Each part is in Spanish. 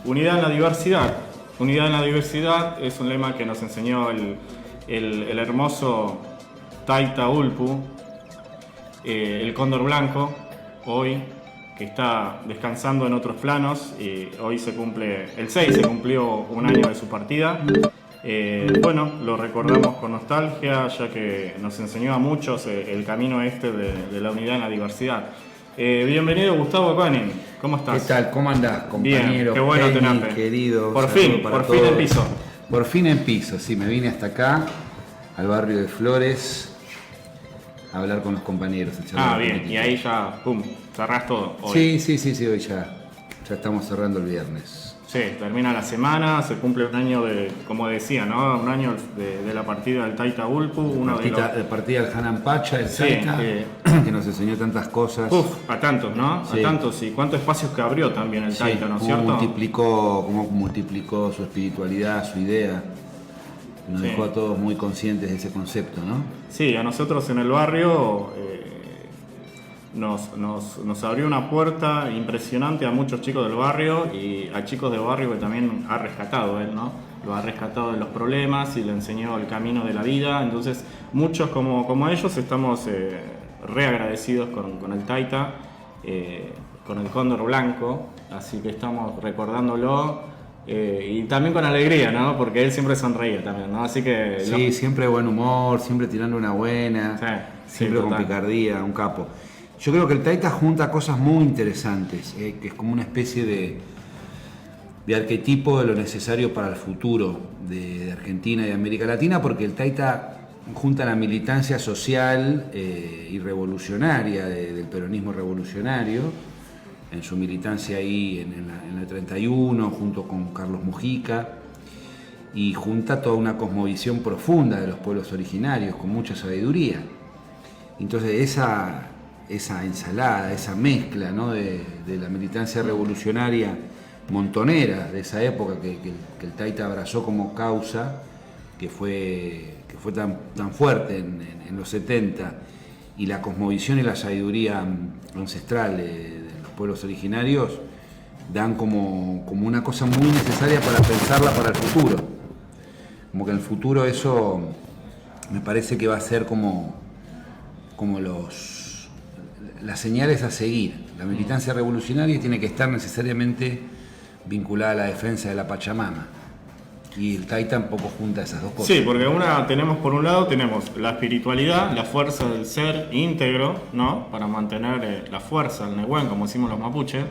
Unidad en la diversidad. Unidad en la diversidad es un lema que nos enseñó el hermoso Taita Ulpu, el cóndor blanco, hoy, que está descansando en otros planos, y hoy el 6 se cumplió un año de su partida. Bueno, lo recordamos con nostalgia, ya que nos enseñó a muchos el camino de la unidad en la diversidad. Bienvenido, Gustavo Koenig, ¿cómo estás? ¿Qué tal? ¿Cómo andás, compañero? Bien, qué bueno tenerte. Querido. Por fin en piso. Por fin en piso, sí, me vine hasta acá, al barrio de Flores, a hablar con los compañeros. Bien, y ahí ya, pum, cerrás todo hoy. Sí, hoy ya estamos cerrando el viernes. Sí, termina la semana, se cumple un año como decía, ¿no? Un año de la partida del Taita Ulpu, La partida del Hanan Pacha, el Taita, que nos enseñó tantas cosas. A tantos, ¿no? Sí. A tantos, y cuántos espacios que abrió también el Taita, ¿no es cierto? Cómo multiplicó su espiritualidad, su idea. Nos dejó a todos muy conscientes de ese concepto, ¿no? Sí, a nosotros en el barrio nos abrió una puerta impresionante a muchos chicos del barrio y a chicos del barrio que también ha rescatado él, ¿no? Lo ha rescatado de los problemas y le enseñó el camino de la vida. Entonces, muchos como ellos estamos re agradecidos con el Taita, con el cóndor blanco, así que estamos recordándolo. Y también con alegría, ¿no? Porque él siempre sonreía también, ¿no? Así que... Sí, siempre buen humor, siempre tirando una buena, siempre con picardía, un capo. Yo creo que el Taita junta cosas muy interesantes, que es como una especie de arquetipo de lo necesario para el futuro de Argentina y de América Latina, porque el Taita junta la militancia social y revolucionaria del peronismo revolucionario, en su militancia ahí en la 31, junto con Carlos Mujica, y junta toda una cosmovisión profunda de los pueblos originarios, con mucha sabiduría. Entonces esa ensalada, esa mezcla, ¿no? de la militancia revolucionaria montonera de esa época que el Taita abrazó como causa, que fue tan fuerte en los 70, y la cosmovisión y la sabiduría ancestral de los pueblos originarios, dan como una cosa muy necesaria para pensarla para el futuro. Como que en el futuro eso me parece que va a ser como las señales a seguir. La militancia revolucionaria tiene que estar necesariamente vinculada a la defensa de la Pachamama. Y el Taita tampoco junta esas dos cosas. Sí, porque por un lado tenemos la espiritualidad, la fuerza del ser íntegro, ¿no? Para mantener la fuerza, el Nehuen, como decimos los mapuches.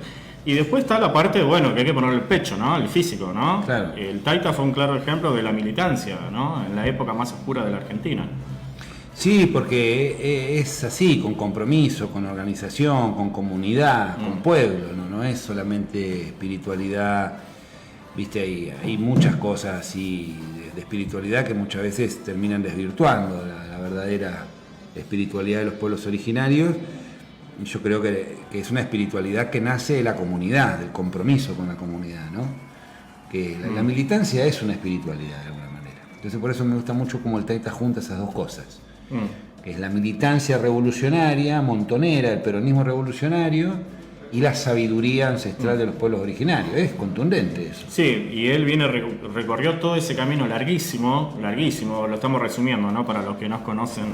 Y después está la parte, que hay que poner el pecho, ¿no? El físico, ¿no? Claro. El Taita fue un claro ejemplo de la militancia, ¿no? En la época más oscura de la Argentina. Sí, porque es así, con compromiso, con organización, con comunidad, con pueblo, no es solamente espiritualidad. Viste, hay muchas cosas así de espiritualidad que muchas veces terminan desvirtuando la verdadera espiritualidad de los pueblos originarios. Y yo creo que es una espiritualidad que nace de la comunidad, del compromiso con la comunidad, ¿no? Que la militancia es una espiritualidad de alguna manera. Entonces por eso me gusta mucho cómo el Taita junta esas dos cosas. Que es la militancia revolucionaria, montonera, el peronismo revolucionario, y la sabiduría ancestral de los pueblos originarios. Es contundente eso. Sí, y él recorrió todo ese camino larguísimo, lo estamos resumiendo, ¿no? Para los que no conocen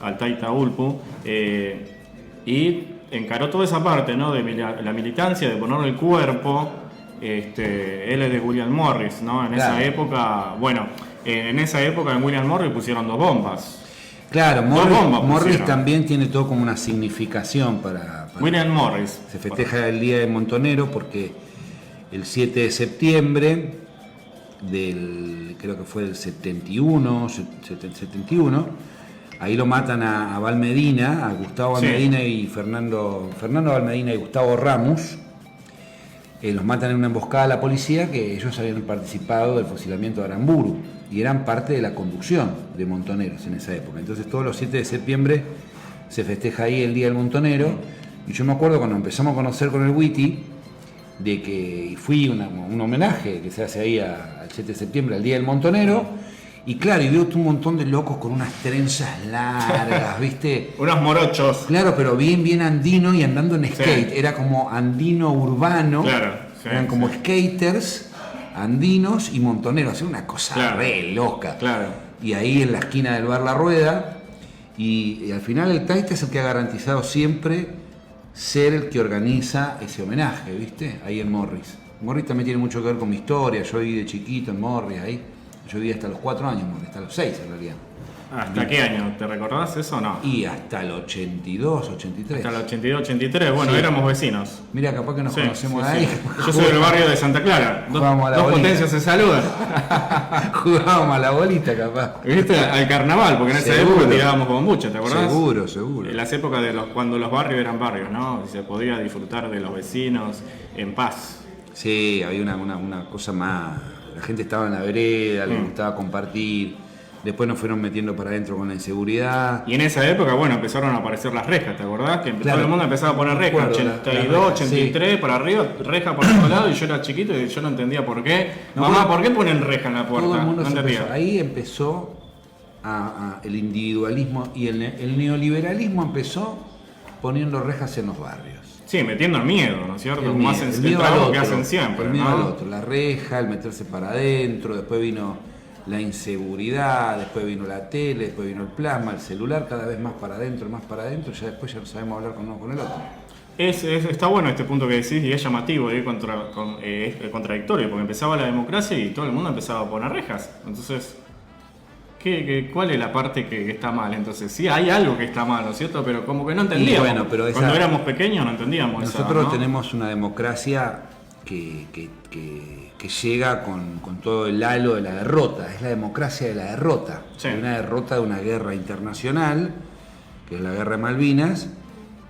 al Taita Ulpu, y encaró toda esa parte, ¿no? De la militancia, de ponerle el cuerpo. Él es de William Morris, ¿no? En esa época, en William Morris pusieron 2 bombas. Claro, Morris también tiene todo como una significación para William Morris. Se festeja el Día de Montonero porque el 7 de septiembre creo que fue del 71, ahí lo matan a Valmedina, a Gustavo Valmedina y Fernando Valmedina y Gustavo Ramos. Los matan en una emboscada a la policía, que ellos habían participado del fusilamiento de Aramburu y eran parte de la conducción de montoneros en esa época. Entonces todos los 7 de septiembre se festeja ahí el Día del Montonero. Y yo me acuerdo cuando empezamos a conocer con el Witty, de que fui un homenaje que se hace ahí al 7 de septiembre, al Día del Montonero. Y claro, y veo un montón de locos con unas trenzas largas, ¿viste? Unos morochos. Claro, pero bien andino y andando en skate. Era como andino urbano. Claro. Eran como skaters andinos y montoneros, era una cosa re loca. Claro. Y ahí en la esquina del bar La Rueda, y al final el taita es el que ha garantizado siempre ser el que organiza ese homenaje, ¿viste? Ahí en Morris. Morris también tiene mucho que ver con mi historia, yo viví de chiquito en Morris ahí, yo viví hasta los 4 años en Morris, hasta los 6 en realidad. ¿Hasta qué año? ¿Te recordás eso o no? Y hasta el 82, 83. Hasta el 82, 83, bueno, éramos vecinos. Mira, capaz que nos conocemos ahí. Yo soy del barrio de Santa Clara. Dos potencias se saludan. Jugábamos a la bolita, capaz. ¿Viste? Al carnaval, porque en esa época tirábamos como mucho, ¿te acordás? Seguro. En las épocas de cuando los barrios eran barrios, ¿no? Y se podía disfrutar de los vecinos en paz. Sí, había una cosa más. La gente estaba en la vereda, le gustaba compartir. Después nos fueron metiendo para adentro con la inseguridad. Y en esa época, bueno, empezaron a aparecer las rejas, ¿te acordás? Que todo el mundo empezaba a poner rejas, 82, 83, para arriba, reja por todos lados, y yo era chiquito y yo no entendía por qué. Mamá, ¿por qué ponen reja en la puerta? Todo el mundo no entendía. Ahí empezó el individualismo y el neoliberalismo empezó poniendo rejas en los barrios. Sí, metiendo el miedo, ¿no es cierto? Como hacen el trabajo que hacen siempre. El miedo al otro, la reja, el meterse para adentro, después vino la inseguridad, después vino la tele, después vino el plasma, el celular, cada vez más para adentro, ya después ya no sabemos hablar con uno con el otro. Está bueno este punto que decís y es llamativo, es contradictorio, porque empezaba la democracia y todo el mundo empezaba a poner rejas. Entonces, ¿cuál es la parte que está mal? Entonces, sí, hay algo que está mal, ¿no es cierto? Pero como que no entendíamos. Bueno, pero cuando éramos pequeños no entendíamos nosotros ¿no? tenemos una democracia que llega con todo el halo de la derrota, es la democracia de la derrota, de una derrota de una guerra internacional, que es la guerra de Malvinas,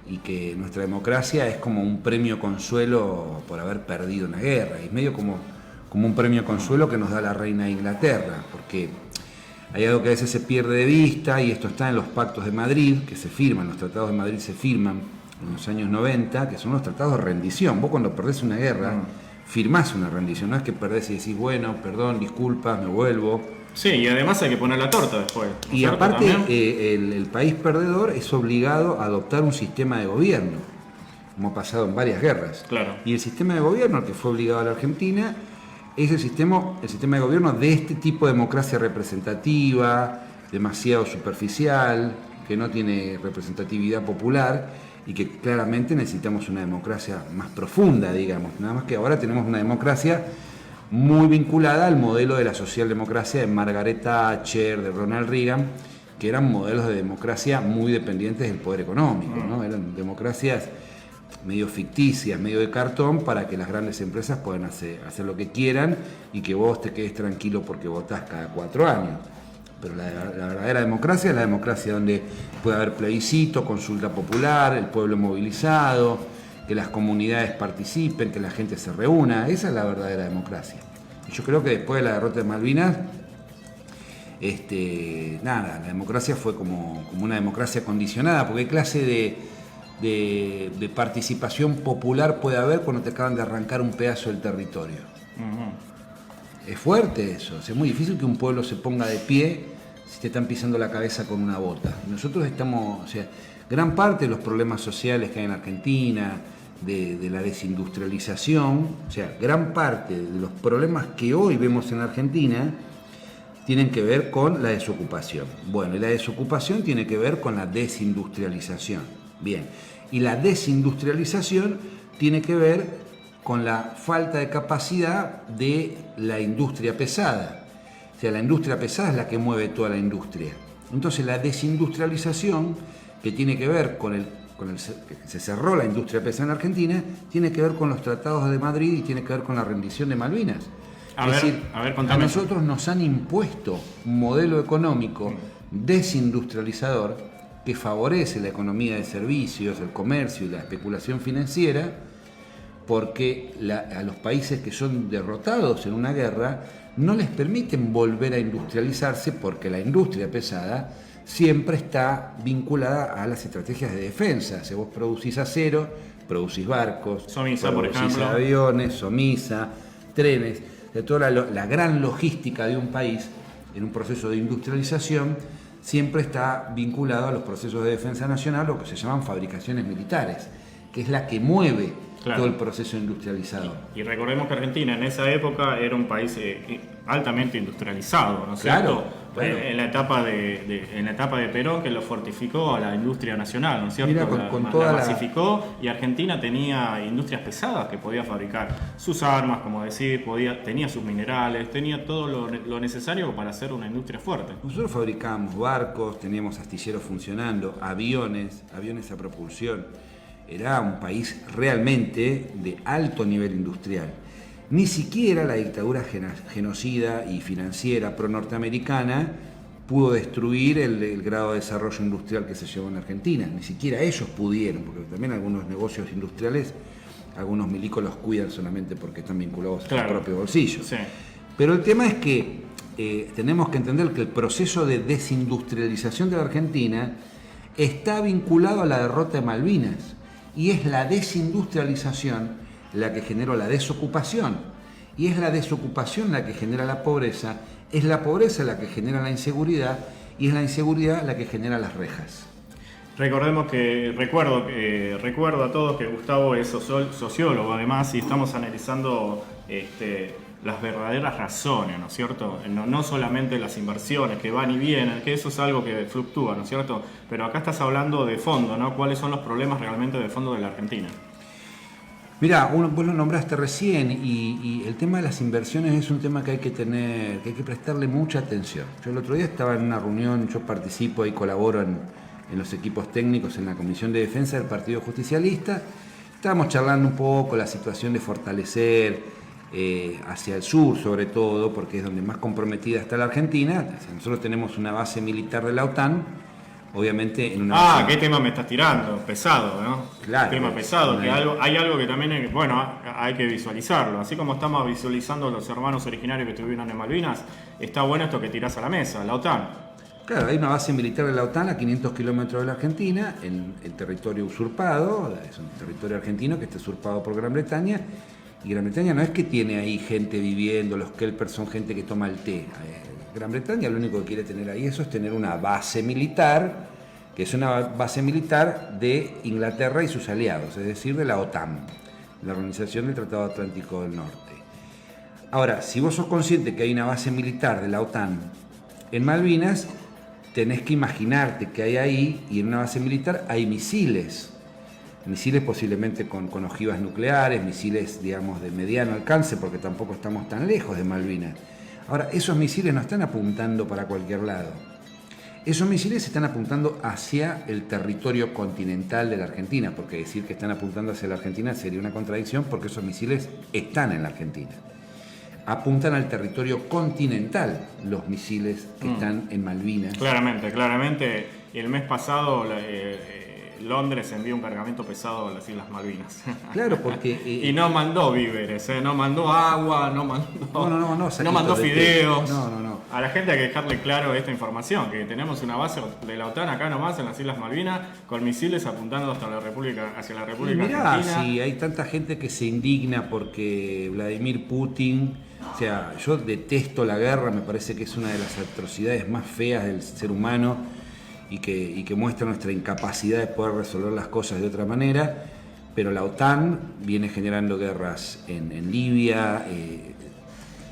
y que nuestra democracia es como un premio consuelo por haber perdido una guerra, y es medio como un premio consuelo que nos da la reina de Inglaterra, porque hay algo que a veces se pierde de vista, y esto está en los pactos de Madrid, que se firman, los tratados de Madrid se firman en los años 90, que son los tratados de rendición. Vos cuando perdés una guerra, firmás una rendición, no es que perdés y decís, bueno, perdón, disculpas, me vuelvo. Sí, y además hay que poner la torta después. ¿no? Y aparte, el país perdedor es obligado a adoptar un sistema de gobierno, como ha pasado en varias guerras. Claro. Y el sistema de gobierno al que fue obligado a la Argentina es el sistema de gobierno de este tipo de democracia representativa, demasiado superficial, que no tiene representatividad popular, y que claramente necesitamos una democracia más profunda, digamos. Nada más que ahora tenemos una democracia muy vinculada al modelo de la socialdemocracia de Margaret Thatcher, de Ronald Reagan, que eran modelos de democracia muy dependientes del poder económico, ¿no? Eran democracias medio ficticias, medio de cartón, para que las grandes empresas puedan hacer lo que quieran y que vos te quedes tranquilo porque votás cada 4 años. Pero la verdadera democracia es la democracia donde puede haber plebiscito, consulta popular, el pueblo movilizado, que las comunidades participen, que la gente se reúna. Esa es la verdadera democracia. Y yo creo que después de la derrota de Malvinas, la democracia fue como una democracia condicionada, porque ¿qué clase de participación popular puede haber cuando te acaban de arrancar un pedazo del territorio? Es fuerte eso, es muy difícil que un pueblo se ponga de pie si te están pisando la cabeza con una bota. Nosotros gran parte de los problemas sociales que hay en Argentina, de la desindustrialización, gran parte de los problemas que hoy vemos en Argentina tienen que ver con la desocupación. Bueno, y la desocupación tiene que ver con la desindustrialización. Bien, y la desindustrialización tiene que ver con la falta de capacidad de la industria pesada. O sea, la industria pesada es la que mueve toda la industria. Entonces, la desindustrialización, que tiene que ver con que se cerró la industria pesada en Argentina, tiene que ver con los tratados de Madrid y tiene que ver con la rendición de Malvinas. A nosotros nos han impuesto un modelo económico desindustrializador que favorece la economía de servicios, el comercio y la especulación financiera, porque a los países que son derrotados en una guerra no les permiten volver a industrializarse, porque la industria pesada siempre está vinculada a las estrategias de defensa. Si vos producís acero, producís barcos, Somisa, producís por ejemplo, aviones, Somisa, trenes, de toda la gran logística de un país en un proceso de industrialización siempre está vinculado a los procesos de defensa nacional, o que se llaman fabricaciones militares. que es la que mueve Claro. todo el proceso industrializado. Y recordemos que Argentina en esa época era un país altamente industrializado, ¿no es cierto? Claro. En la etapa de Perón, que lo fortificó a la industria nacional, ¿no es cierto? Mira, con toda la masificó, y Argentina tenía industrias pesadas que podía fabricar sus armas, como decir, tenía sus minerales, tenía todo lo necesario para hacer una industria fuerte. Nosotros fabricábamos barcos, teníamos astilleros funcionando, aviones a propulsión. Era un país realmente de alto nivel industrial. Ni siquiera la dictadura genocida y financiera pro-norteamericana pudo destruir el grado de desarrollo industrial que se llevó en Argentina. Ni siquiera ellos pudieron, porque también algunos negocios industriales, algunos milicos los cuidan solamente porque están vinculados a sus propios bolsillos. Sí. Pero el tema es que tenemos que entender que el proceso de desindustrialización de la Argentina está vinculado a la derrota de Malvinas. Y es la desindustrialización la que generó la desocupación. Y es la desocupación la que genera la pobreza. Es la pobreza la que genera la inseguridad. Y es la inseguridad la que genera las rejas. Recordemos que recuerdo a todos que Gustavo es sociólogo además, y estamos analizando las verdaderas razones, ¿no es cierto? No solamente las inversiones que van y vienen, que eso es algo que fluctúa, ¿no es cierto? Pero acá estás hablando de fondo, ¿no? ¿Cuáles son los problemas realmente de fondo de la Argentina? Mirá, vos lo nombraste recién, y el tema de las inversiones es un tema que hay que prestarle mucha atención. Yo el otro día estaba en una reunión, yo participo y colaboro en los equipos técnicos en la Comisión de Defensa del Partido Justicialista. Estábamos charlando un poco la situación de fortalecer hacia el sur, sobre todo, porque es donde más comprometida está la Argentina. O sea, nosotros tenemos una base militar de la OTAN, obviamente en una... ¿Qué tema me estás tirando? Pesado, ¿no? Claro. Tema pesado, que hay algo que también hay que visualizarlo. Así como estamos visualizando los hermanos originarios que estuvieron en Malvinas, está bueno esto que tirás a la mesa, la OTAN. Claro, hay una base militar de la OTAN a 500 kilómetros de la Argentina, en el territorio usurpado, es un territorio argentino que está usurpado por Gran Bretaña, y Gran Bretaña no es que tiene ahí gente viviendo, los Kelpers son gente que toma el té. Gran Bretaña lo único que quiere tener ahí es tener una base militar, que es una base militar de Inglaterra y sus aliados, es decir, de la OTAN, la Organización del Tratado Atlántico del Norte. Ahora, si vos sos consciente que hay una base militar de la OTAN en Malvinas, tenés que imaginarte que hay ahí, y en una base militar hay misiles posiblemente con ojivas nucleares, misiles, digamos, de mediano alcance, porque tampoco estamos tan lejos de Malvinas. Ahora, esos misiles no están apuntando para cualquier lado. Esos misiles están apuntando hacia el territorio continental de la Argentina, porque decir que están apuntando hacia la Argentina sería una contradicción, porque esos misiles están en la Argentina. Apuntan al territorio continental los misiles que están en Malvinas. Claramente. Y el mes pasado Londres envió un cargamento pesado a las Islas Malvinas. Claro, porque... y no mandó víveres, no mandó agua, no mandó fideos. No. A la gente hay que dejarle claro esta información, que tenemos una base de la OTAN acá nomás en las Islas Malvinas, con misiles apuntando hacia la República Mirá, Argentina. Sí, hay tanta gente que se indigna porque Vladimir Putin... O sea, yo detesto la guerra, me parece que es una de las atrocidades más feas del ser humano, y que muestra nuestra incapacidad de poder resolver las cosas de otra manera, pero la OTAN viene generando guerras en Libia,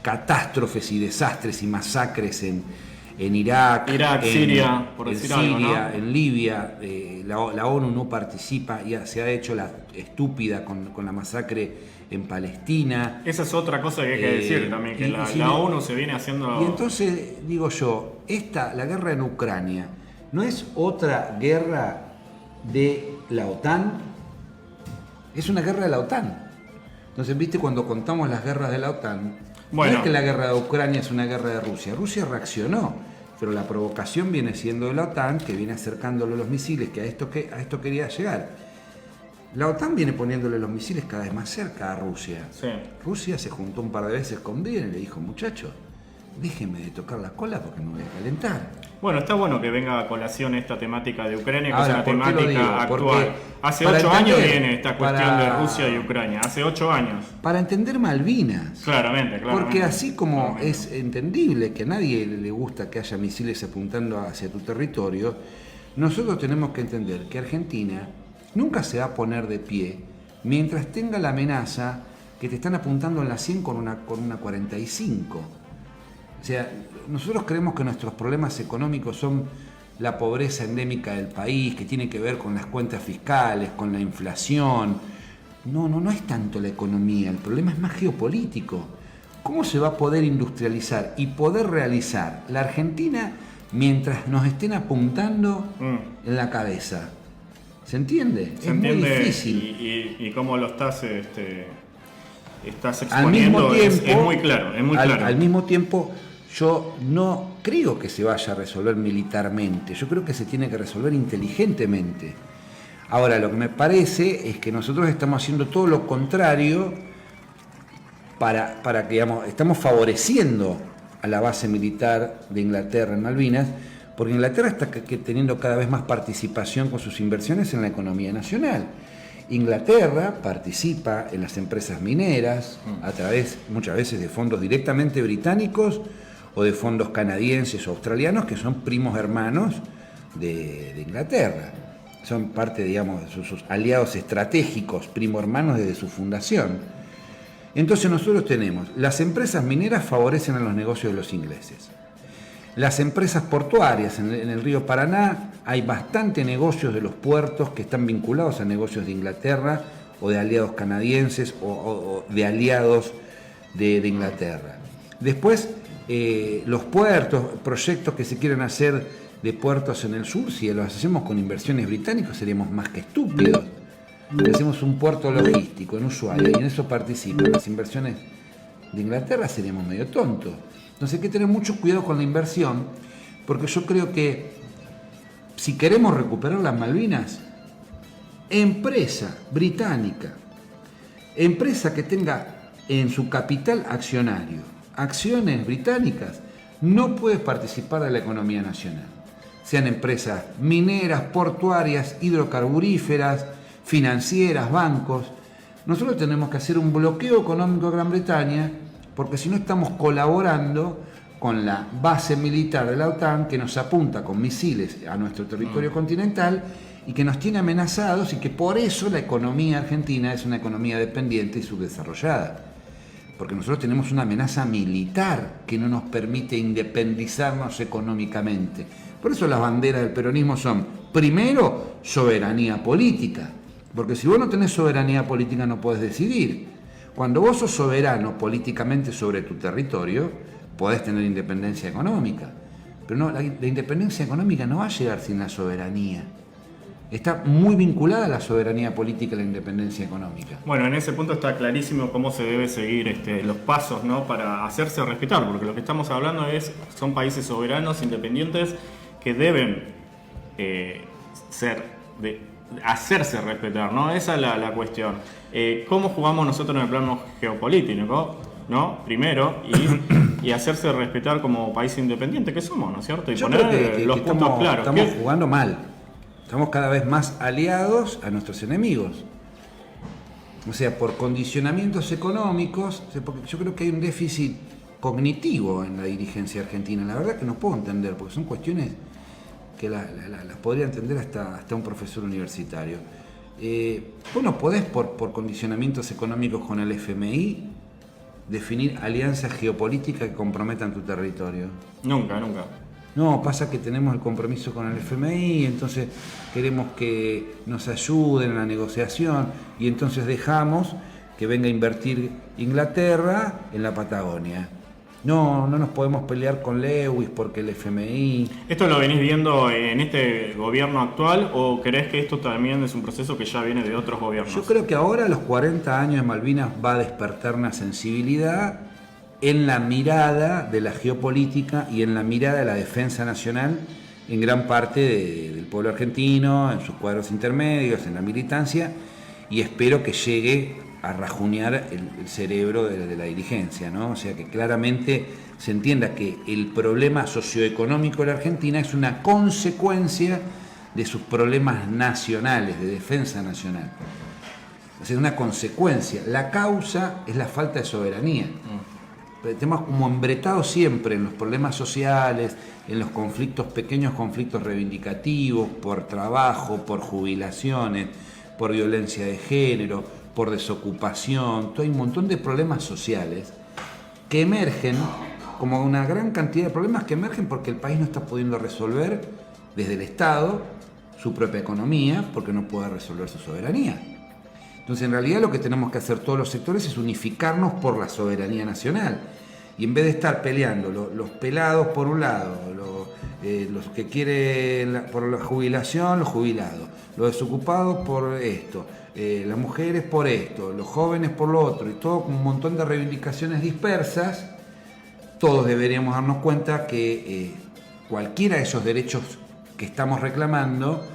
catástrofes y desastres y masacres en Irak, Siria, por decir algo, ¿no? En Libia. La ONU no participa y se ha hecho la estúpida con la masacre en Palestina. Esa es otra cosa que hay que decir también, que la ONU se viene haciendo... Y entonces, digo yo, la guerra en Ucrania, ¿no es otra guerra de la OTAN? Es una guerra de la OTAN. Entonces, viste, cuando contamos las guerras de la OTAN, no es que la guerra de Ucrania es una guerra de Rusia. Rusia reaccionó, pero la provocación viene siendo de la OTAN, que viene acercándole los misiles, que a esto quería llegar. La OTAN viene poniéndole los misiles cada vez más cerca a Rusia. Sí. Rusia se juntó un par de veces con Biden y le dijo, muchachos, déjenme de tocar la cola porque me voy a calentar. Bueno, está bueno que venga a colación esta temática de Ucrania, que ahora, es una temática actual. Hace 8 años viene esta cuestión de Rusia y Ucrania, hace 8 años. Para entender Malvinas. Claramente. Porque así como es entendible que a nadie le gusta que haya misiles apuntando hacia tu territorio, nosotros tenemos que entender que Argentina nunca se va a poner de pie mientras tenga la amenaza que te están apuntando en la 100 con una 45. O sea, nosotros creemos que nuestros problemas económicos son la pobreza endémica del país, que tiene que ver con las cuentas fiscales, con la inflación. No es tanto la economía, el problema es más geopolítico. ¿Cómo se va a poder industrializar y poder realizar la Argentina mientras nos estén apuntando en la cabeza? ¿Se entiende? Se entiende muy difícil. Y cómo lo estás exponiendo es muy claro. Al mismo tiempo, yo no creo que se vaya a resolver militarmente, yo creo que se tiene que resolver inteligentemente. Ahora, lo que me parece es que nosotros estamos haciendo todo lo contrario para que, digamos, estamos favoreciendo a la base militar de Inglaterra en Malvinas, porque Inglaterra está teniendo cada vez más participación con sus inversiones en la economía nacional. Inglaterra participa en las empresas mineras a través, muchas veces, de fondos directamente británicos o de fondos canadienses o australianos que son primos hermanos de Inglaterra. Son parte, digamos, de sus aliados estratégicos, primo hermanos desde su fundación. Entonces nosotros tenemos, las empresas mineras favorecen a los negocios de los ingleses. Las empresas portuarias en el río Paraná, hay bastante negocios de los puertos que están vinculados a negocios de Inglaterra o de aliados canadienses o de aliados de Inglaterra. Después, los puertos, proyectos que se quieren hacer de puertos en el sur, si los hacemos con inversiones británicas seríamos más que estúpidos. Si hacemos un puerto logístico en Ushuaia y en eso participan las inversiones de Inglaterra, seríamos medio tontos. Entonces hay que tener mucho cuidado con la inversión, porque yo creo que si queremos recuperar las Malvinas, empresa británica, empresa que tenga en su capital accionario acciones británicas, no puede participar de la economía nacional. Sean empresas mineras, portuarias, hidrocarburíferas, financieras, bancos. Nosotros tenemos que hacer un bloqueo económico a Gran Bretaña, porque si no estamos colaborando con la base militar de la OTAN que nos apunta con misiles a nuestro territorio continental y que nos tiene amenazados, y que por eso la economía argentina es una economía dependiente y subdesarrollada. Porque nosotros tenemos una amenaza militar que no nos permite independizarnos económicamente. Por eso las banderas del peronismo son, primero, soberanía política. Porque si vos no tenés soberanía política no podés decidir. Cuando vos sos soberano políticamente sobre tu territorio, podés tener independencia económica. Pero no, la independencia económica no va a llegar sin la soberanía. Está muy vinculada a la soberanía política y la independencia económica. Bueno, en ese punto está clarísimo cómo se debe seguir los pasos, ¿no?, para hacerse respetar, porque lo que estamos hablando son países soberanos, independientes, que deben hacerse respetar, ¿no? Esa es la cuestión. ¿Cómo jugamos nosotros en el plano geopolítico, ¿no? Primero, y hacerse respetar como país independiente que somos, ¿no es cierto? Y yo poner creo que los puntos claros. Estamos jugando mal. Estamos cada vez más aliados a nuestros enemigos. O sea, por condicionamientos económicos, porque yo creo que hay un déficit cognitivo en la dirigencia argentina. La verdad que no puedo entender, porque son cuestiones que las podría entender hasta un profesor universitario. Vos no podés, por condicionamientos económicos con el FMI, definir alianzas geopolíticas que comprometan tu territorio. Nunca. No, pasa que tenemos el compromiso con el FMI, entonces queremos que nos ayuden en la negociación y entonces dejamos que venga a invertir Inglaterra en la Patagonia. No nos podemos pelear con Lewis porque el FMI... ¿Esto lo venís viendo en este gobierno actual o crees que esto también es un proceso que ya viene de otros gobiernos? Yo creo que ahora, a los 40 años de Malvinas, va a despertar una sensibilidad en la mirada de la geopolítica y en la mirada de la defensa nacional en gran parte del pueblo argentino, en sus cuadros intermedios, en la militancia, y espero que llegue a rajunear el cerebro de la dirigencia, ¿no? O sea, que claramente se entienda que el problema socioeconómico de la Argentina es una consecuencia de sus problemas nacionales, de defensa nacional. O sea, es una consecuencia. La causa es la falta de soberanía. Estamos como embretados siempre en los problemas sociales, en los conflictos, pequeños conflictos reivindicativos, por trabajo, por jubilaciones, por violencia de género, por desocupación, hay un montón de problemas sociales que emergen, como una gran cantidad de problemas que emergen porque el país no está pudiendo resolver desde el Estado su propia economía, porque no puede resolver su soberanía. Entonces, en realidad lo que tenemos que hacer todos los sectores es unificarnos por la soberanía nacional. Y en vez de estar peleando los pelados por un lado, los que quieren por la jubilación, los jubilados, los desocupados por esto, las mujeres por esto, los jóvenes por lo otro, y todo con un montón de reivindicaciones dispersas, todos deberíamos darnos cuenta que cualquiera de esos derechos que estamos reclamando,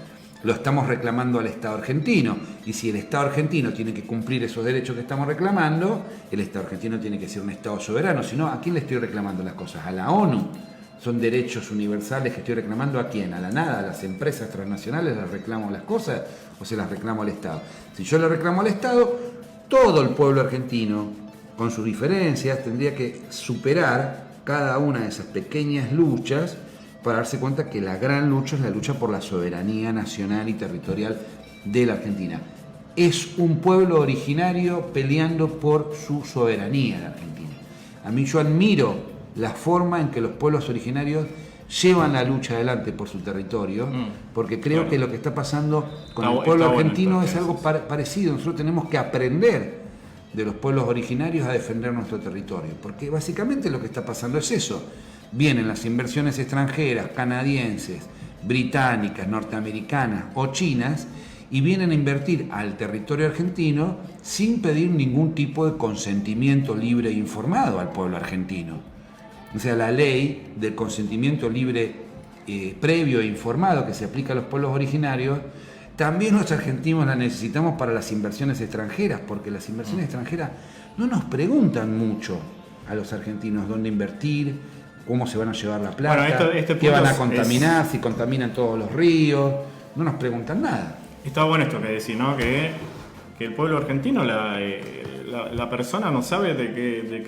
lo estamos reclamando al Estado argentino. Y si el Estado argentino tiene que cumplir esos derechos que estamos reclamando, el Estado argentino tiene que ser un Estado soberano. Si no, ¿a quién le estoy reclamando las cosas? ¿A la ONU? ¿Son derechos universales que estoy reclamando a quién? ¿A la nada? ¿A las empresas transnacionales les reclamo las cosas o se las reclamo al Estado? Si yo le reclamo al Estado, todo el pueblo argentino, con sus diferencias, tendría que superar cada una de esas pequeñas luchas para darse cuenta que la gran lucha es la lucha por la soberanía nacional y territorial de la Argentina. Es un pueblo originario peleando por su soberanía en Argentina. A mí yo admiro la forma en que los pueblos originarios llevan la lucha adelante por su territorio, porque creo que lo que está pasando con el pueblo argentino es algo parecido. Nosotros tenemos que aprender de los pueblos originarios a defender nuestro territorio, porque básicamente lo que está pasando es eso. Vienen las inversiones extranjeras, canadienses, británicas, norteamericanas o chinas, y vienen a invertir al territorio argentino sin pedir ningún tipo de consentimiento libre e informado al pueblo argentino. O sea, la ley del consentimiento libre, previo e informado que se aplica a los pueblos originarios, también los argentinos la necesitamos para las inversiones extranjeras, porque las inversiones extranjeras no nos preguntan mucho a los argentinos dónde invertir, cómo se van a llevar la plata, qué van a contaminar, si contaminan todos los ríos, no nos preguntan nada. Está bueno esto que decís, ¿no? Que el pueblo argentino, la persona no sabe de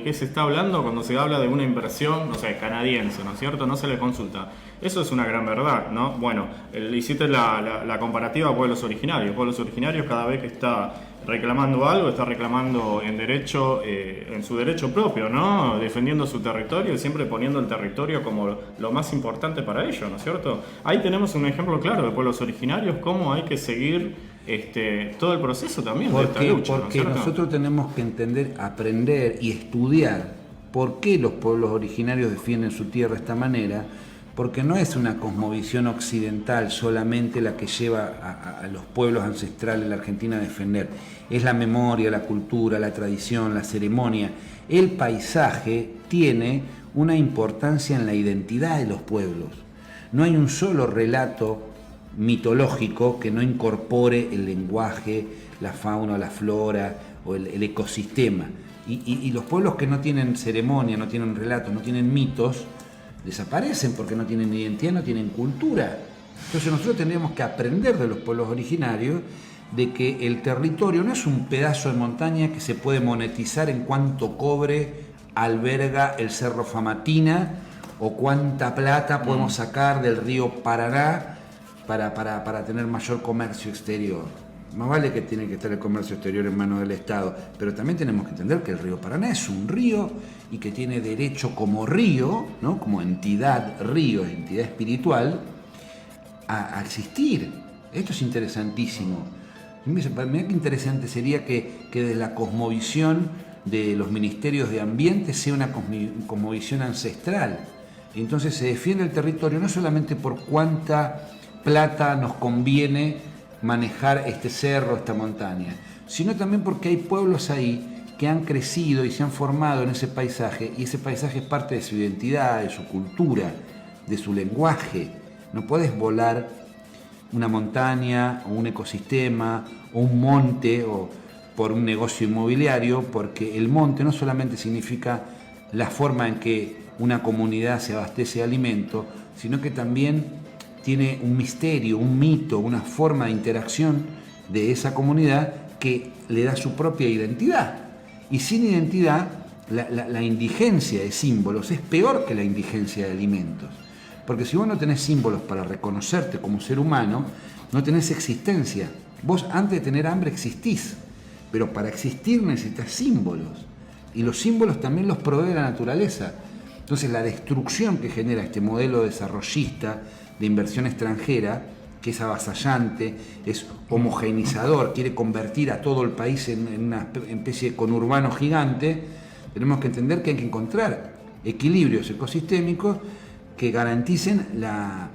qué se está hablando cuando se habla de una inversión, no sé, canadiense, ¿no es cierto? No se le consulta. Eso es una gran verdad, ¿no? Bueno, hiciste la comparativa a pueblos originarios. Pueblos originarios, cada vez que está reclamando algo, está reclamando en su derecho propio, ¿no? Defendiendo su territorio y siempre poniendo el territorio como lo más importante para ellos, ¿no es cierto? Ahí tenemos un ejemplo claro de pueblos originarios, cómo hay que seguir todo el proceso también de esta lucha, ¿no es cierto? Nosotros tenemos que entender, aprender y estudiar por qué los pueblos originarios defienden su tierra de esta manera, porque no es una cosmovisión occidental solamente la que lleva a los pueblos ancestrales de la Argentina a defender. Es la memoria, la cultura, la tradición, la ceremonia. El paisaje tiene una importancia en la identidad de los pueblos. No hay un solo relato mitológico que no incorpore el lenguaje, la fauna, la flora o el ecosistema. Y los pueblos que no tienen ceremonia, no tienen relatos, no tienen mitos, desaparecen porque no tienen identidad, no tienen cultura. Entonces nosotros tendríamos que aprender de los pueblos originarios de que el territorio no es un pedazo de montaña que se puede monetizar en cuánto cobre alberga el Cerro Famatina o cuánta plata podemos sacar del río Paraná para tener mayor comercio exterior. Más vale que tiene que estar el comercio exterior en manos del Estado, pero también tenemos que entender que el río Paraná es un río y que tiene derecho como río, ¿no? Como entidad río, entidad espiritual, a existir. Esto es interesantísimo. Mirá qué interesante sería que desde la cosmovisión de los ministerios de ambiente sea una cosmovisión ancestral. Entonces se defiende el territorio no solamente por cuánta plata nos conviene manejar este cerro, esta montaña, sino también porque hay pueblos ahí que han crecido y se han formado en ese paisaje, y ese paisaje es parte de su identidad, de su cultura, de su lenguaje. No puedes volar una montaña o un ecosistema o un monte o por un negocio inmobiliario, porque el monte no solamente significa la forma en que una comunidad se abastece de alimento, sino que también tiene un misterio, un mito, una forma de interacción de esa comunidad que le da su propia identidad. Y sin identidad, la indigencia de símbolos es peor que la indigencia de alimentos. Porque si vos no tenés símbolos para reconocerte como ser humano, no tenés existencia Vos antes de tener hambre existís, pero para existir necesitas símbolos. Y los símbolos también los provee la naturaleza. Entonces la destrucción que genera este modelo desarrollista de inversión extranjera, que es avasallante, es homogeneizador, quiere convertir a todo el país en una especie de conurbano gigante, tenemos que entender que hay que encontrar equilibrios ecosistémicos que garanticen la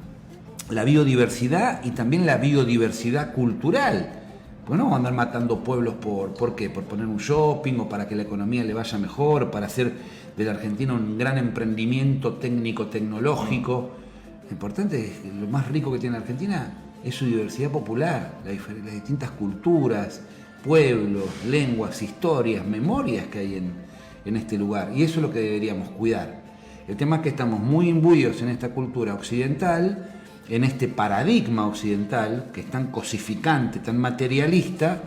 biodiversidad y también la biodiversidad cultural. Pues no vamos a andar matando pueblos ¿por qué? Por poner un shopping o para que la economía le vaya mejor, o para hacer de la Argentina un gran emprendimiento técnico-tecnológico. Lo importante es que lo más rico que tiene la Argentina es su diversidad popular, las distintas culturas, pueblos, lenguas, historias, memorias que hay en este lugar. Y eso es lo que deberíamos cuidar. El tema es que estamos muy imbuidos en esta cultura occidental, en este paradigma occidental que es tan cosificante, tan materialista,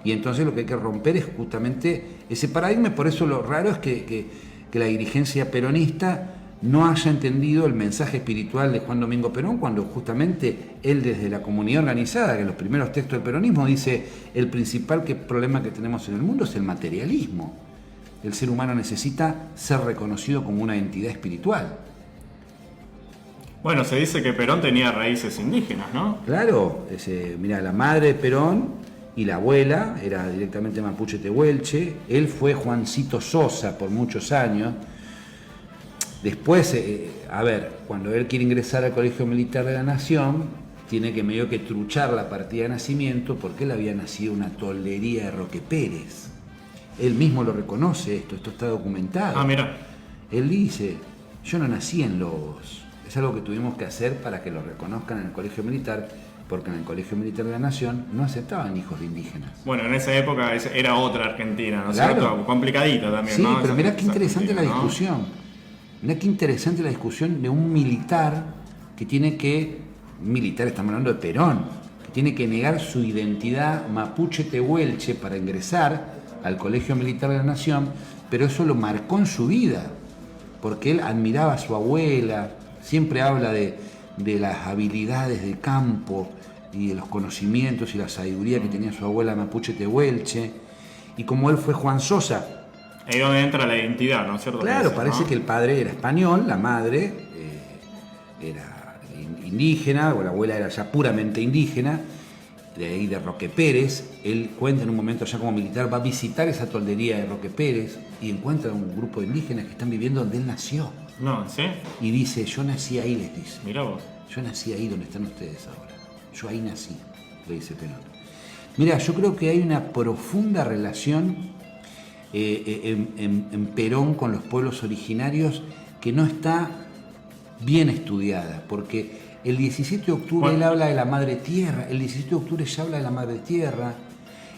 y entonces lo que hay que romper es justamente ese paradigma. Por eso lo raro es que la dirigencia peronista no haya entendido el mensaje espiritual de Juan Domingo Perón, cuando justamente él, desde la comunidad organizada, que en los primeros textos del peronismo dice: el principal problema que tenemos en el mundo es el materialismo. El ser humano necesita ser reconocido como una entidad espiritual. Bueno, se dice que Perón tenía raíces indígenas, ¿no? Claro, mira, la madre de Perón y la abuela era directamente mapuche tehuelche. Él fue Juancito Sosa por muchos años. Después, cuando él quiere ingresar al Colegio Militar de la Nación, tiene que medio que truchar la partida de nacimiento, porque él había nacido en una toldería de Roque Pérez. Él mismo lo reconoce, esto está documentado. Ah, mira. Él dice: yo no nací en Lobos. Es algo que tuvimos que hacer para que lo reconozcan en el Colegio Militar, porque en el Colegio Militar de la Nación no aceptaban hijos de indígenas. Bueno, en esa época era otra Argentina, ¿no es claro. cierto? Complicadita también, sí, ¿no? Pero mirá qué interesante la ¿no? discusión. Mirá qué interesante la discusión de un militar que tiene que, estamos hablando de Perón, que tiene que negar su identidad mapuche tehuelche para ingresar al Colegio Militar de la Nación, pero eso lo marcó en su vida, porque él admiraba a su abuela. Siempre habla de las habilidades de campo y de los conocimientos y la sabiduría que tenía su abuela mapuche tehuelche. Y como él fue Juan Sosa. Ahí donde entra la identidad, ¿no es cierto? Claro, parece que el padre era español, la madre era indígena, o la abuela era ya puramente indígena, de ahí de Roque Pérez. Él cuenta en un momento ya como militar, va a visitar esa toldería de Roque Pérez y encuentra un grupo de indígenas que están viviendo donde él nació. No, ¿sí? Y dice: yo nací ahí, les dice. Mirá vos. Yo nací ahí donde están ustedes ahora. Yo ahí nací, le dice Perón. Mira, yo creo que hay una profunda relación en Perón con los pueblos originarios que no está bien estudiada, porque el 17 de octubre él habla de la madre tierra, el 17 de octubre ya habla de la madre tierra.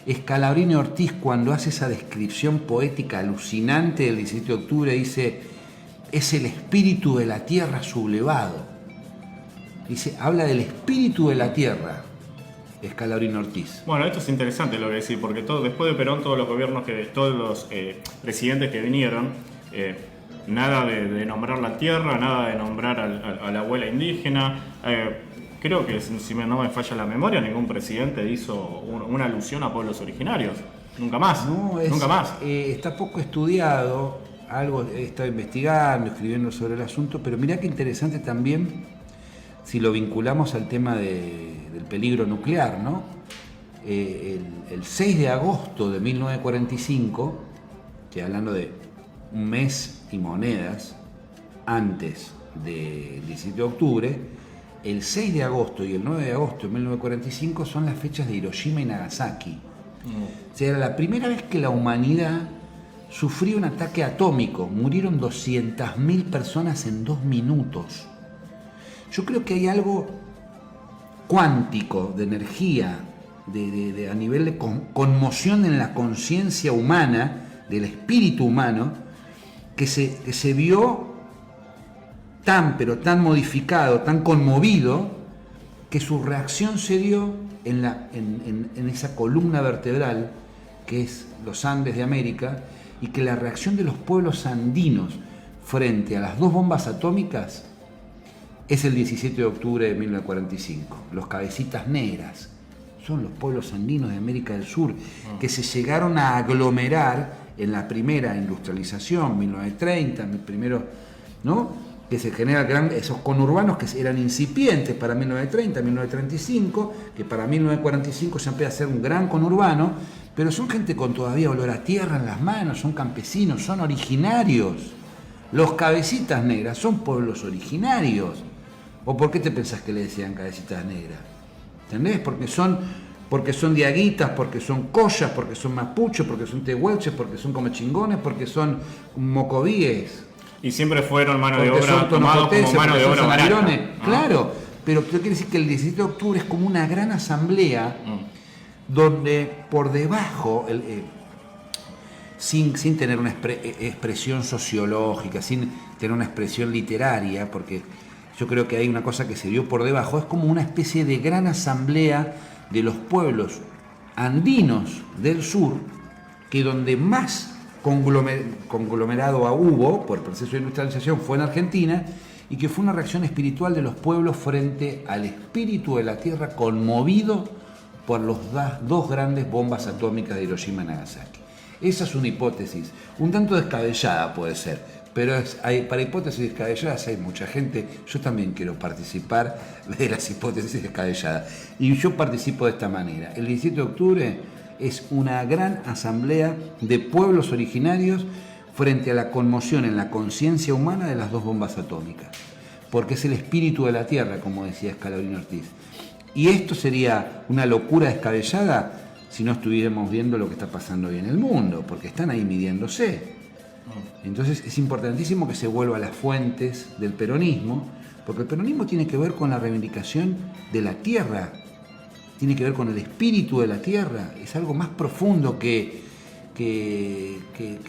Scalabrini Ortiz, cuando hace esa descripción poética alucinante del 17 de octubre, dice: es el espíritu de la tierra sublevado. Dice, habla del espíritu de la tierra, Scalabrini Ortiz. Bueno, esto es interesante lo que decís, porque después de Perón, todos los gobiernos, todos los presidentes que vinieron, nada de nombrar la tierra, nada de nombrar a la abuela indígena. Creo que, si no me falla la memoria, ningún presidente hizo una alusión a pueblos originarios. Nunca más. Nunca más. Está poco estudiado. Algo he estado investigando, escribiendo sobre el asunto, pero mirá qué interesante también si lo vinculamos al tema del peligro nuclear, ¿no? El 6 de agosto de 1945, estoy hablando de un mes y monedas antes del 17 de octubre, el 6 de agosto y el 9 de agosto de 1945 son las fechas de Hiroshima y Nagasaki. O sea, era la primera vez que la humanidad sufrió un ataque atómico. Murieron 200.000 personas en 2 minutos. Yo creo que hay algo cuántico, de energía, a nivel de conmoción en la conciencia humana, del espíritu humano, que se vio pero tan modificado, tan conmovido, que su reacción se dio en esa columna vertebral que es los Andes de América, y que la reacción de los pueblos andinos frente a las 2 bombas atómicas es el 17 de octubre de 1945. Los cabecitas negras son los pueblos andinos de América del Sur, que se llegaron a aglomerar en la primera industrialización, 1930, ¿no? Que se generan esos conurbanos que eran incipientes para 1930, 1935, que para 1945 se empieza a hacer un gran conurbano, pero son gente con todavía olor a tierra en las manos, son campesinos, son originarios. Los cabecitas negras son pueblos originarios. ¿O por qué te pensás que le decían cabecitas negras? ¿Entendés? Porque son diaguitas, porque son collas, porque son mapuches, porque son tehuelches, porque son comechingones, porque son mocovíes. Y siempre fueron mano de obra, tomados como mano de obra barata, ¿no? Claro, pero quiere decir que el 17 de octubre es como una gran asamblea donde por debajo, sin tener una expresión sociológica, sin tener una expresión literaria, porque yo creo que hay una cosa que se dio por debajo, es como una especie de gran asamblea de los pueblos andinos del sur, que donde más conglomerado hubo por el proceso de industrialización fue en Argentina, y que fue una reacción espiritual de los pueblos frente al espíritu de la tierra conmovido por las dos grandes bombas atómicas de Hiroshima y Nagasaki. Esa es una hipótesis, un tanto descabellada puede ser, pero para hipótesis descabelladas hay mucha gente. Yo también quiero participar de las hipótesis descabelladas, y yo participo de esta manera. El 17 de octubre es una gran asamblea de pueblos originarios frente a la conmoción en la conciencia humana de las dos bombas atómicas, porque es el espíritu de la tierra, como decía Scalabrini Ortiz. Y esto sería una locura descabellada si no estuviéramos viendo lo que está pasando hoy en el mundo, porque están ahí midiéndose. Entonces es importantísimo que se vuelva a las fuentes del peronismo, porque el peronismo tiene que ver con la reivindicación de la tierra, tiene que ver con el espíritu de la tierra, es algo más profundo que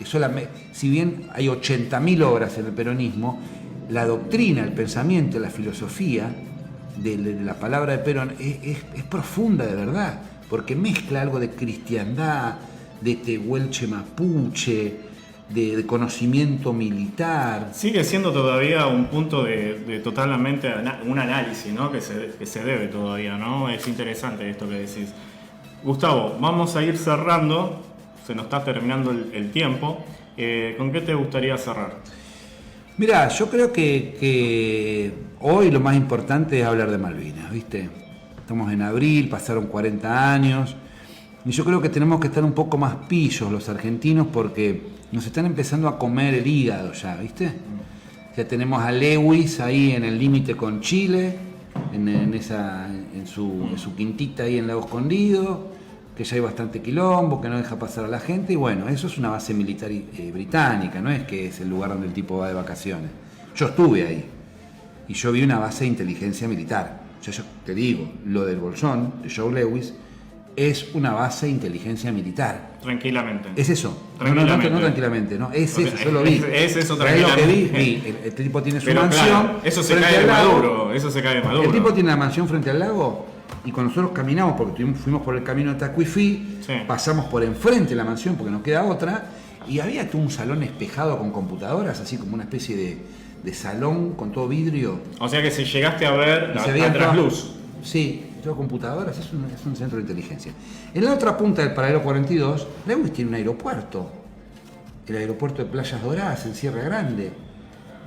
solamente, si bien hay 80.000 obras en el peronismo, la doctrina, el pensamiento, la filosofía de la palabra de Perón es profunda de verdad, porque mezcla algo de cristiandad, de tehuelche mapuche, de conocimiento militar. Sigue siendo todavía un punto de totalmente un análisis, ¿no? que se debe todavía, ¿no? Es interesante esto que decís. Gustavo, vamos a ir cerrando, se nos está terminando el tiempo. ¿Con qué te gustaría cerrar? Mirá, yo creo que hoy lo más importante es hablar de Malvinas, ¿viste? Estamos en abril, pasaron 40 años, y yo creo que tenemos que estar un poco más pillos los argentinos, porque nos están empezando a comer el hígado ya, ¿viste? Ya tenemos a Lewis ahí en el límite con Chile, en su quintita ahí en Lago Escondido, que ya hay bastante quilombo, que no deja pasar a la gente, y bueno, eso es una base militar británica, no es que es el lugar donde el tipo va de vacaciones. Yo estuve ahí, y yo vi una base de inteligencia militar. Yo te digo, lo del Bolsón, de Joe Lewis, es una base de inteligencia militar. Tranquilamente. Es eso. Tranquilamente. No tranquilamente, no. Es eso, yo lo vi. Es eso tranquilamente. Lo que vi. El tipo tiene su Pero mansión. Claro, eso se cae de Maduro. Eso se cae de Maduro. El tipo tiene la mansión frente al lago, y cuando nosotros caminamos, porque fuimos por el camino de Tacuifí, sí, pasamos por enfrente de la mansión porque no queda otra, y había todo un salón espejado con computadoras, así como una especie de salón con todo vidrio. O sea que si llegaste a ver la trasluz. Sí, todo computadoras, es un centro de inteligencia. En la otra punta del paralelo 42, Lewis tiene un aeropuerto, el aeropuerto de Playas Doradas en Sierra Grande,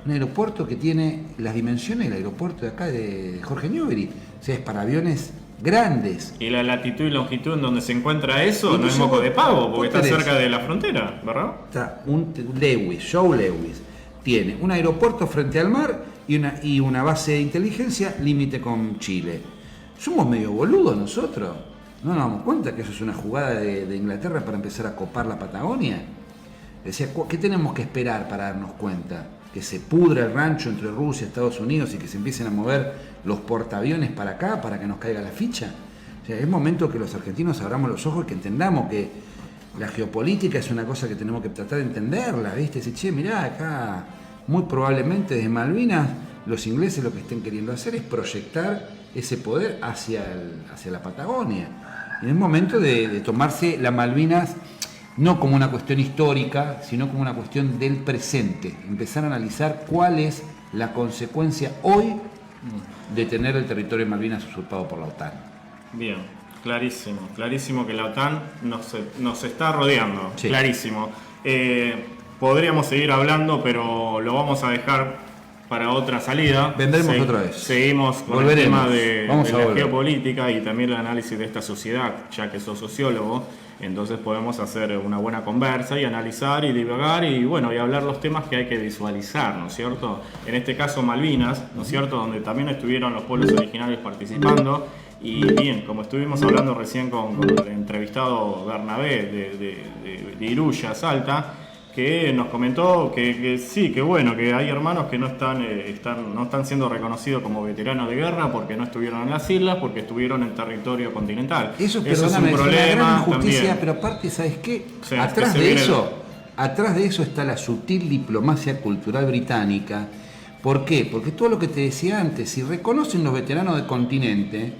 un aeropuerto que tiene las dimensiones del aeropuerto de acá de Jorge Newbery, o sea, es para aviones grandes. Y la latitud y longitud en donde se encuentra eso no es moco de pavo, porque está cerca de la frontera, ¿verdad? Está Joe Lewis, tiene un aeropuerto frente al mar y una base de inteligencia límite con Chile. Somos medio boludos nosotros, no nos damos cuenta que eso es una jugada de Inglaterra para empezar a copar la Patagonia. Decía, ¿qué tenemos que esperar para darnos cuenta? Que se pudra el rancho entre Rusia y Estados Unidos y que se empiecen a mover los portaaviones para acá para que nos caiga la ficha. O sea, es momento que los argentinos abramos los ojos y que entendamos que la geopolítica es una cosa que tenemos que tratar de entenderla, ¿viste? Decir, che, mirá, acá muy probablemente desde Malvinas los ingleses lo que estén queriendo hacer es proyectar ese poder hacia la Patagonia. Y es momento de tomarse las Malvinas no como una cuestión histórica, sino como una cuestión del presente. Empezar a analizar cuál es la consecuencia hoy de tener el territorio de Malvinas usurpado por la OTAN. Bien. Clarísimo que la OTAN nos está rodeando, sí. Clarísimo. Podríamos seguir hablando, pero lo vamos a dejar para otra salida. Vendremos otra vez. Seguimos con Volveremos. el tema de la geopolítica y también el análisis de esta sociedad, ya que sos sociólogo, entonces podemos hacer una buena conversa y analizar y divagar y bueno, y hablar los temas que hay que visualizar, ¿no es cierto? En este caso Malvinas, ¿no es cierto? Donde también estuvieron los pueblos originarios participando. Y bien, como estuvimos hablando recién con el entrevistado Bernabé de Iruya, Salta, que nos comentó que sí, que bueno, que hay hermanos que no están siendo reconocidos como veteranos de guerra porque no estuvieron en las islas, porque estuvieron en territorio continental. Eso es un problema, una gran injusticia, también. Pero aparte, ¿sabes qué? O sea, atrás de eso está la sutil diplomacia cultural británica. ¿Por qué? Porque todo lo que te decía antes, si reconocen los veteranos del continente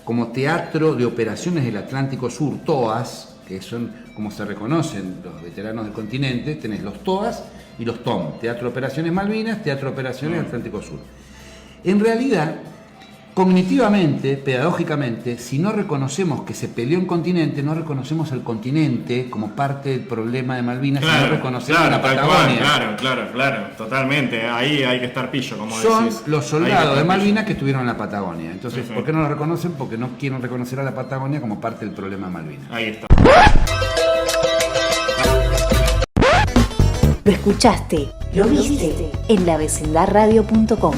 como teatro de operaciones del Atlántico Sur, TOAS, que son como se reconocen los veteranos del continente, tenés los TOAS y los TOM, Teatro de Operaciones Malvinas, Teatro de Operaciones Atlántico Sur. En realidad, cognitivamente, pedagógicamente, si no reconocemos que se peleó un continente, no reconocemos al continente como parte del problema de Malvinas, claro, sino reconocemos la Patagonia. Claro, totalmente. Ahí hay que estar pillo, como son decís. Son los soldados de Malvinas que estuvieron en la Patagonia. Entonces, sí. ¿Por qué no lo reconocen? Porque no quieren reconocer a la Patagonia como parte del problema de Malvinas. Ahí está. Lo escuchaste, lo viste en lavecindadradio.com.